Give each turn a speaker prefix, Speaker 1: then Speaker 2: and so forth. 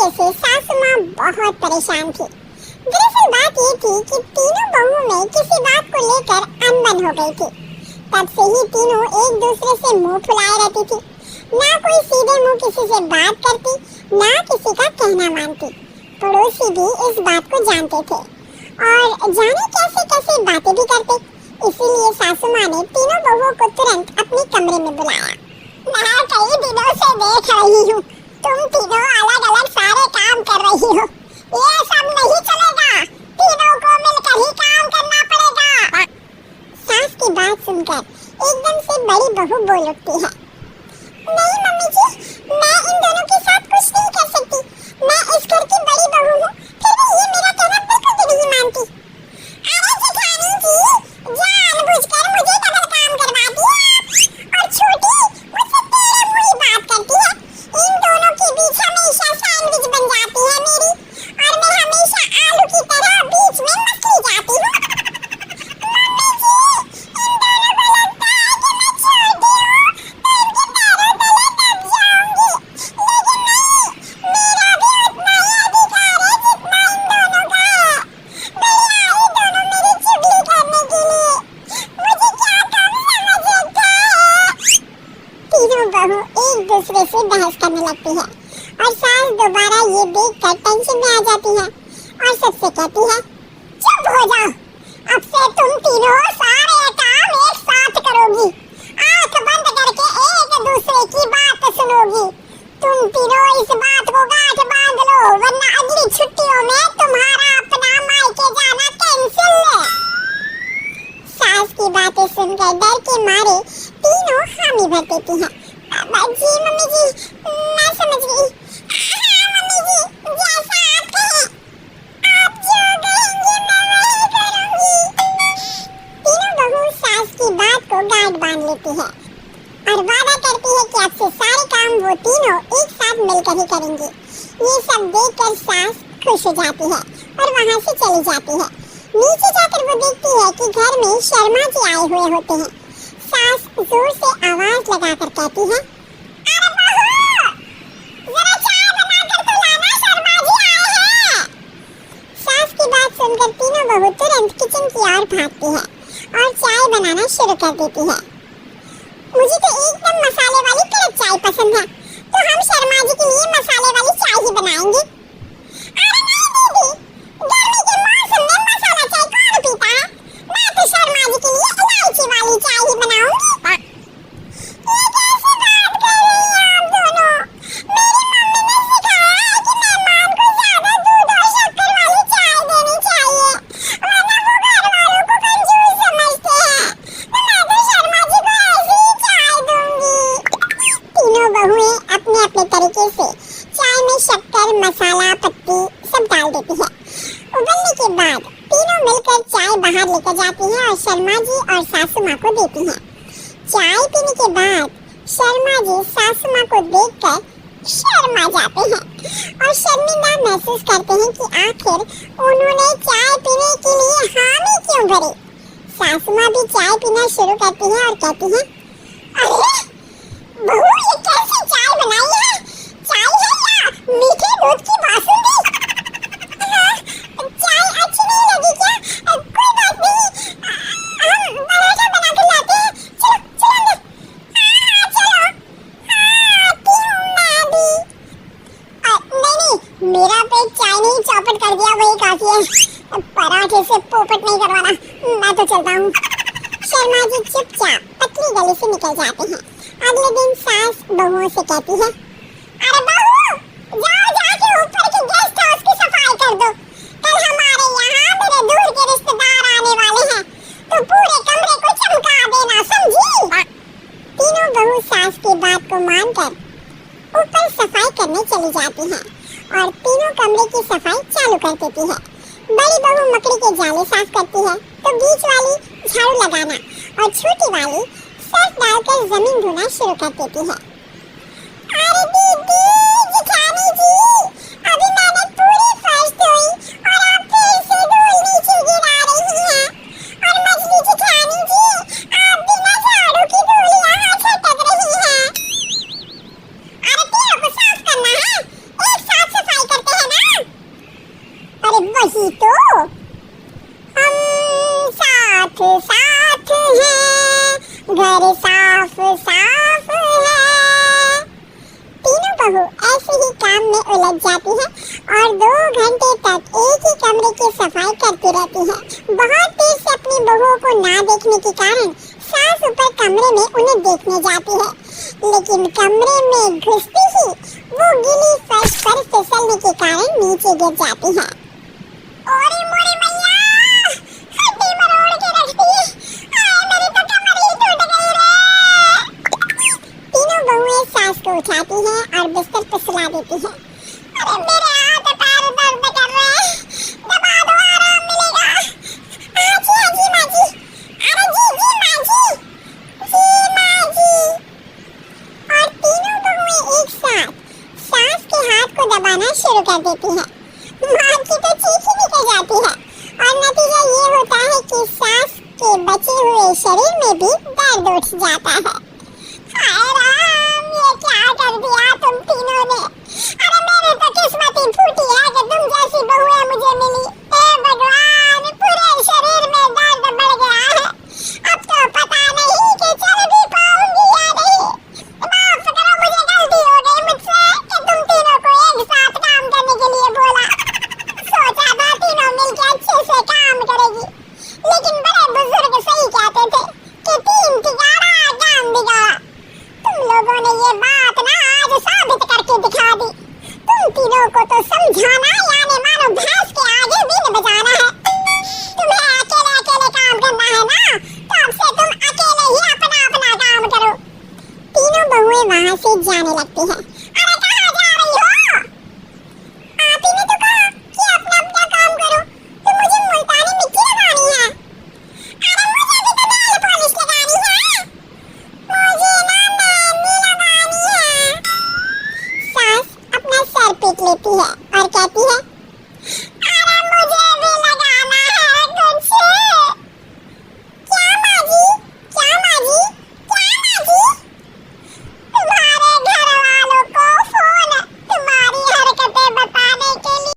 Speaker 1: वजह से सासू माँ बहुत परेशान थी। दरअसल बात ये थी कि तीनों बहुओं में किसी बात को लेकर अनबन हो गई थी। तब से ही तीनों एक दूसरे से मुंह फुलाए रहती थी। ना कोई सीधे मुंह किसी से बात करती, ना किसी का कहना मानती। पड़ोसी भी इस बात को जानते थे और जाने कैसे कैसे बातें भी करते। इसीलिए सासू माँ ने तीनों बहुओं को तुरंत अपने कमरे में बुलाया। मैं कई दिनों से देख रही हूँ, तुम तीनों अलग अलग सारे काम कर रही हो। ये सब नहीं चलेगा, तीनों को मिलकर ही काम करना पड़ेगा। सास की बात सुनकर एकदम से बड़ी बहू बोल उठती है, नहीं मम्मी जी, मैं इन दोनों के साथ कुछ नहीं कर सकती। मैं इस घर की बड़ी बहू हूँ, फिर भी ये मेरा कहना बिल्कुल भी नहीं मानती। अरे जेठानी जी, जानबूझकर मुझे डबल काम करवाती है और छोटी मुझसे तेरे मुंह ही बात करती है। इन दोनों के बीच हमेशा सैंडविच बन जाती है मेरी, और मैं हमेशा आलू की तरह बीच में मसली जाती हूँ। मम्मी जी, इन दोनों को लगता है कि मैं छोटी हूँ तो इनके पैरों तले दब जाऊंगी, लेकिन नहीं, मेरा भी उतना ही अधिकार है जितना इन दोनों का है। भैया ये दोनों मेरी चुगली करने के लिए, मुझे क्या कम समझते हैं। तीनों बहू एक दूसरे से बहस करने लगती है और सास दोबारा ये देखकर टेंशन में आ जाती है और सबसे कहती है, चुप हो जाओ, अब से तुम तीनों सारे काम एक साथ करोगी, आंख बंद करके एक दूसरे की बात सुनोगी। तुम तीनों इस बात को गांठ बांध लो, वरना अगली छुट्टियों में तुम्हारा अपना मायके जाना कैंसिल है। सास की बातें सुनकर डर के मारे तीनों हामी भर देती हैं। जी मम्मी जी, मैं समझ गई। हाँ मम्मी जी, जैसा आप कहें, आप जो कहेंगे मैं वही करूंगी। तीनों बहू सास की बात को गांठ बांध लेती है और वादा करती है कि अब से सारे काम वो तीनों एक साथ मिलकर ही करेंगी। ये सब देखकर सास खुश हो जाती है और वहाँ से चली जाती है। नीचे जाकर वो देखती है कि घर में शर्मा जी आए हुए होते हैं। सास जोर से आवाज लगाकर कहती है, अरे बहू, जरा चाय बनाकर तो लाना, शर्मा जी आए हैं। सास की बात सुनकर तीनों बहू तुरंत किचन की ओर भागती है और चाय बनाना शुरू कर देती है। मुझे तो एकदम मसाले वाली कड़क चाय पसंद है, तो हम शर्मा जी के लिए मसाले वाली चाय ही बनाएंगे। अरे नहीं दीदी, गर्मी के मौसम में मसाला चाय कौन पीता है? मैं तो शर्मा जी के लिए इलायची वाली चाय ही बनाऊंगी। ये कैसी बात कर रही हैं आप दोनों? मेरी मम्मी ने सिखाया है कि मेहमान को ज्यादा दूध और शक्कर वाली चाय देनी चाहिए, वरना वो घर वालों को कंजूस समझते हैं। तो मैं तो शर्मा जी को ऐसी ही चाय दूंगी। तीनों बहुएं अपने अपने तरीके से चाय में शक्कर, मसाला, पत्ती सब डाल देती है। उबलने के बाद तीनों मिलकर चाय बाहर लेकर जाती हैं और शर्मा जी और सासू माँ को देती हैं। चाय पीने के बाद शर्मा जी सासू माँ को देखकर शर्मा जाते हैं और शर्मिंदा महसूस करते हैं कि आखिर उन्होंने चाय पीने के लिए हामी क्यों भरी। सासू माँ भी चाय पीना शुरू करती हैं और कहती हैं, अरे बहू, ये कैसी चाय बनाई है? चाय है या मीठे दूध की बासुंदी? चाय अच्छी नहीं लगी क्या? कोई बात नहीं, हम पराठा बना कर लाते हैं। चलो चलो अंदर। हाँ चलो। हाँ पीऊँ मैं भी। नहीं, मेरा पेट चाय नहीं चौपट कर दिया वही काफी है। पराठे से पोपट नहीं करवाना, मैं तो चलता हूँ। शर्मा जी चुपचाप पतली गली से निकल जाते हैं। अगले दिन सास बहुओं से कहती है, अरे बहू, जाओ जाके ऊपर के गेस्ट हाउस की सफाई कर दो। कल हमारे यहाँ मेरे दूर के रिश्तेदार आने वाले हैं, तो पूरे कमरे को चमका देना, समझी? तीनों बहू सास की बात को मानकर ऊपर सफाई करने चली जाती हैं और तीनों कमरे की सफाई चालू कर देती है। बड़ी बहू मकड़ी के जाले साफ करती है, तो बीच वाली झाड़ू लगाना और छोटी वाली सर्फ डालकर जमीन धोना शुरू कर देती है। अरे दीदी, जेठानी जी, अभी मैंने पूरी फर्श धोई और आप फिर से धूल नीचे गिरा रही हैं। और मछली जेठानी जी, आप बिना झाड़ू की धूल यहाँ छटक रही हैं। अरे तीनों को साफ करना है, एक साथ सफाई करते वही तो, हम साथ साथ हैं, घर साफ साफ है। तीनों बहू ऐसे ही काम में उलझ जाती है और 2 घंटे तक एक ही कमरे की सफाई करती रहती है। बहुत देर से अपनी बहुओं को ना देखने के कारण सास ऊपर कमरे में उन्हें देखने जाती है, लेकिन कमरे में घुसती ही वो गीली फर्श पर फिसलने के कारण नीचे गिर जाती है। ओरे मोरे मैया, हड्डी मरोड़ के रख दी, आए मेरी तो कमर ही टूट गई रे। तीनों बहुएं सास को उठाती हैं और बिस्तर पर सुला देती हैं। अरे मेरे हाथ पैर दर्द कर रहे हैं, दबा दो आराम मिलेगा। हाँ जी माँ जी, अरे जी माँ जी, माँ जी। और तीनों बहुएं एक साथ सास के हाथ को दबाना शुरू कर देती हैं। माँ की तो चीख ही निकल जाती है और नतीजा ये होता है कि सास के बचे हुए शरीर में भी दर्द उठ जाता है। हाय राम, ये क्या कर दिया तुम तीनों ने। अरे मेरी तो किस्मत ही फूटी है कि तुम जैसी बहुएं मुझे मिली। हे भगवान, पूरे शरीर में दर्द बढ़ गया है। अब तो पता नहीं कि चल भी पाऊंगी या नहीं। माफ करो, मुझे गलती हो गई मुझसे कि तुम तीनों को एक साथ काम करने के लिए बोला। सोचा था तीनों मिलकर अच्छे से काम करेगी, लेकिन बड़े बुजुर्ग सही कहते थे कि 3 तिगाड़ा काम बिगाड़ा। तुम लोगों ने ये बात ना आज साबित करके दिखा दी। तुम तीनों को तो समझाना यानी मानो भैंस के आगे बीन बजाना है। तुम्हें अकेले अकेले काम करना है ना, तो अब से तुम अकेले ही अपना अपना काम करो। तीनों बहुएं वहां से जाने लगती हैं। अरे कहाँ जा रही हो? आप ही ने तो कहा कि अपना अपना काम करो, तो मुझे मुल्तानी मिट्टी लगानी है। अरे मुझे भी तो नेल पॉलिश लगानी है। मुझे ना मेहंदी लगानी है। सास अपना सर पीट लेती है और कहती है,